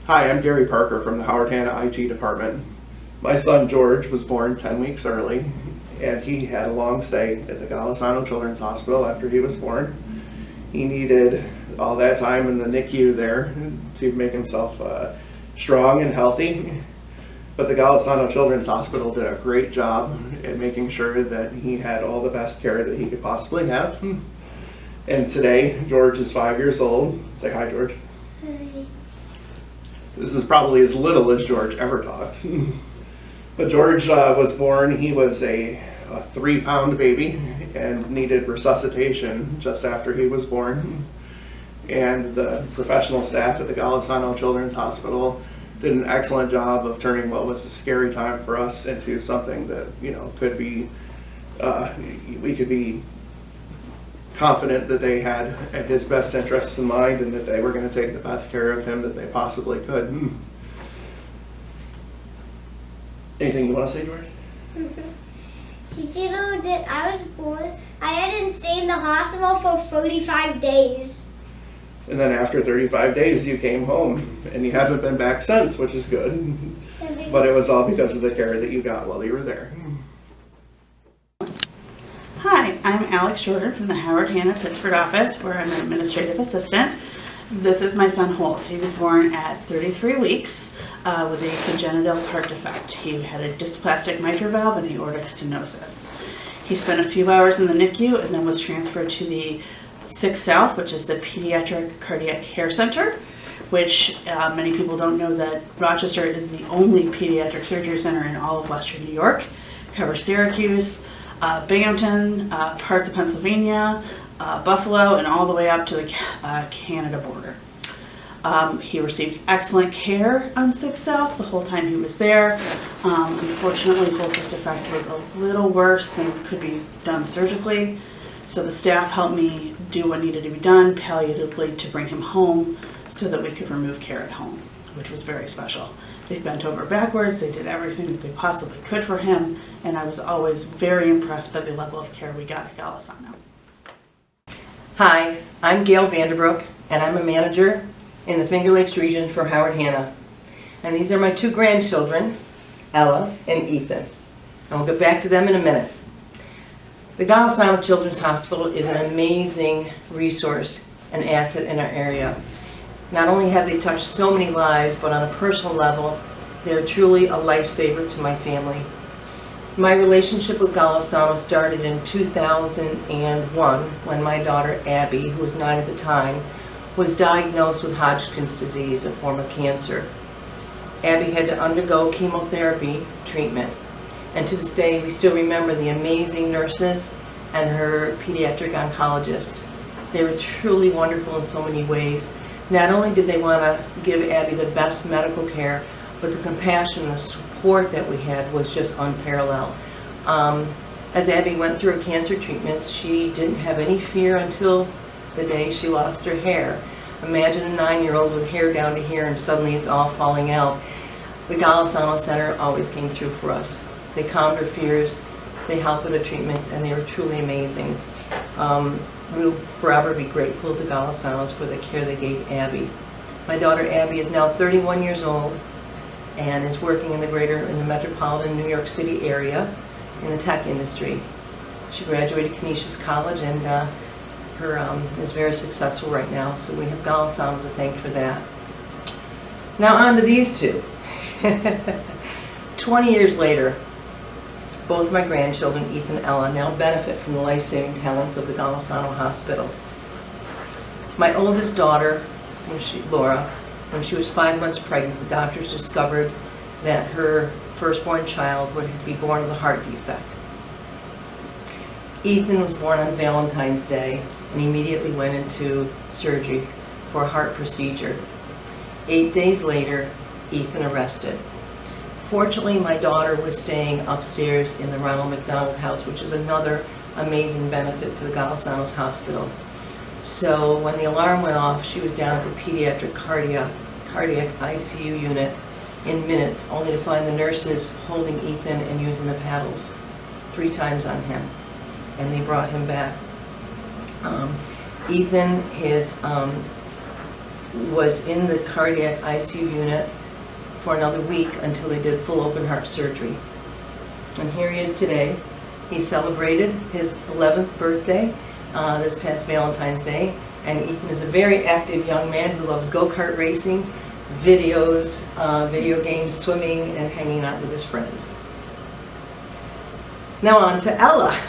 Hi, I'm Gary Parker from the Howard Hanna IT department. My son George was born 10 weeks early, and he had a long stay at the Golisano Children's Hospital after he was born. He needed all that time in the NICU there to make himself strong and healthy. But the Golisano Children's Hospital did a great job at making sure that he had all the best care that he could possibly have. And today, George is 5 years old. Say hi, George. Hi. This is probably as little as George ever talks. But George was born, he was a 3-pound baby and needed resuscitation just after he was born. And the professional staff at the Golisano Children's Hospital did an excellent job of turning what was a scary time for us into something that, could be, we could be confident that they had his best interests in mind and that they were going to take the best care of him that they possibly could. Anything you want to say, George? Did you know that I was born? I had to stay in the hospital for 35 days. And then after 35 days, you came home, and you haven't been back since, which is good. But it was all because of the care that you got while you were there. Hi, I'm Alex Jordan from the Howard Hanna Pittsford office, where I'm an administrative assistant. This is my son Holt. He was born at 33 weeks with a congenital heart defect. He had a dysplastic mitral valve and aortic stenosis. He spent a few hours in the NICU and then was transferred to the 6 South, which is the Pediatric Cardiac Care Center, which many people don't know that Rochester is the only pediatric surgery center in all of Western New York. It covers Syracuse, Binghamton, parts of Pennsylvania, Buffalo, and all the way up to the Canada border. He received excellent care on 6 South the whole time he was there. Unfortunately, Holt's defect was a little worse than could be done surgically, so the staff helped me do what needed to be done palliatively to bring him home so that we could remove care at home, which was very special. They bent over backwards, they did everything that they possibly could for him, and I was always very impressed by the level of care we got at Golisano. Hi, I'm Gail Vanderbrook, and I'm a manager in the Finger Lakes region for Howard Hanna. And these are my 2 grandchildren, Ella and Ethan. And we'll get back to them in a minute. The Golisano Children's Hospital is an amazing resource and asset in our area. Not only have they touched so many lives, but on a personal level, they're truly a lifesaver to my family. My relationship with Golisano started in 2001 when my daughter Abby, who was 9 at the time, was diagnosed with Hodgkin's disease, a form of cancer. Abby had to undergo chemotherapy treatment, and to this day we still remember the amazing nurses and her pediatric oncologist. They were truly wonderful in so many ways. Not only did they want to give Abby the best medical care, but the compassion, the support that we had was just unparalleled. As Abby went through her cancer treatments, she didn't have any fear until the day she lost her hair. Imagine a 9-year-old with hair down to here and suddenly it's all falling out. The Golisano Center always came through for us. They calmed her fears, they helped with the treatments, and they were truly amazing. We'll forever be grateful to Golisanos for the care they gave Abby. My daughter Abby is now 31 years old and is working in the metropolitan New York City area in the tech industry. She graduated Canisius College and is very successful right now, so we have Golisano to thank for that. Now on to these 2. 20 years later, both my grandchildren, Ethan and Ella, now benefit from the life-saving talents of the Golisano Hospital. My oldest daughter, Laura, when she was 5 months pregnant, the doctors discovered that her firstborn child would be born with a heart defect. Ethan was born on Valentine's Day and immediately went into surgery for a heart procedure. 8 days later, Ethan arrested. Fortunately, my daughter was staying upstairs in the Ronald McDonald House, which is another amazing benefit to the Golisanos Hospital. So when the alarm went off, she was down at the pediatric cardiac ICU unit in minutes, only to find the nurses holding Ethan and using the paddles 3 times on him, and they brought him back. Ethan, his was in the cardiac ICU unit for another week until they did full open heart surgery. And here he is today. He celebrated his 11th birthday this past Valentine's Day. And Ethan is a very active young man who loves go-kart racing, videos, video games, swimming, and hanging out with his friends. Now on to Ella.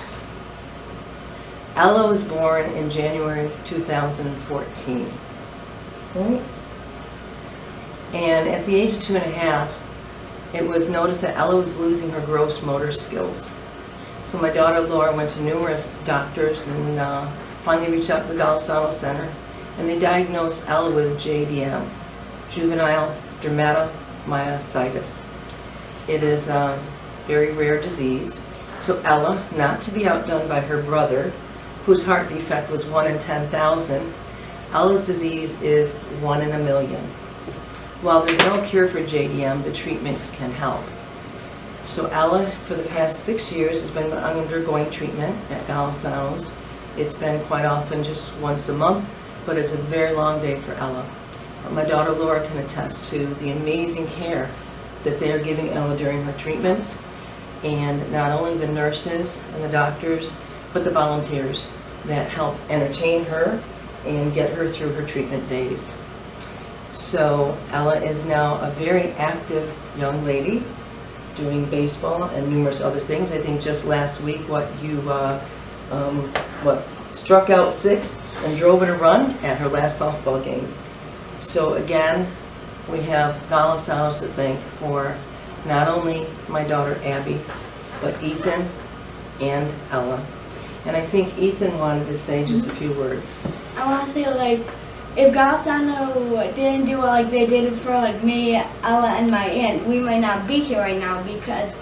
Ella was born in January 2014. Right? And at the age of 2.5, it was noticed that Ella was losing her gross motor skills. So my daughter Laura went to numerous doctors and finally reached out to the Golisano Center, and they diagnosed Ella with JDM, juvenile dermatomyositis. It is a very rare disease. So Ella, not to be outdone by her brother, whose heart defect was 1 in 10,000, Ella's disease is 1 in a million. While there's no cure for JDM, the treatments can help. So Ella, for the past 6 years, has been undergoing treatment at Golisano's. It's been quite often just once a month, but it's a very long day for Ella. My daughter Laura can attest to the amazing care that they are giving Ella during her treatments, and not only the nurses and the doctors, but the volunteers that help entertain her and get her through her treatment days. So Ella is now a very active young lady doing baseball and numerous other things. I think just last week, you struck out 6 and drove in a run at her last softball game. So again, we have Golisano's to thank for not only my daughter Abby, but Ethan and Ella. And I think Ethan wanted to say just a few words. I want to say, like, if Golisano didn't do it like they did it for, like, me, Ella, and my aunt, we might not be here right now, because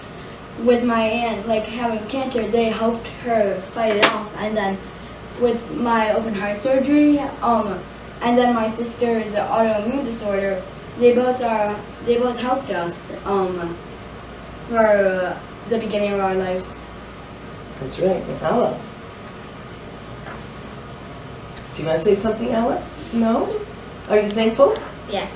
with my aunt, like, having cancer, they helped her fight it off. And then with my open heart surgery, and then my sister's autoimmune disorder, they both helped us for the beginning of our lives. That's right. And Ella. Do you want to say something, Ella? No? Are you thankful? Yeah.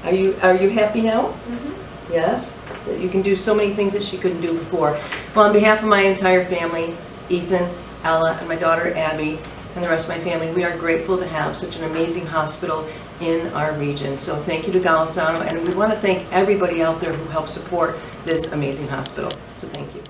Are you happy now? Mm-hmm. Yes? That you can do so many things that she couldn't do before. Well, on behalf of my entire family, Ethan, Ella, and my daughter Abby, and the rest of my family, we are grateful to have such an amazing hospital in our region. So thank you to Golisano, and we want to thank everybody out there who helped support this amazing hospital. So thank you.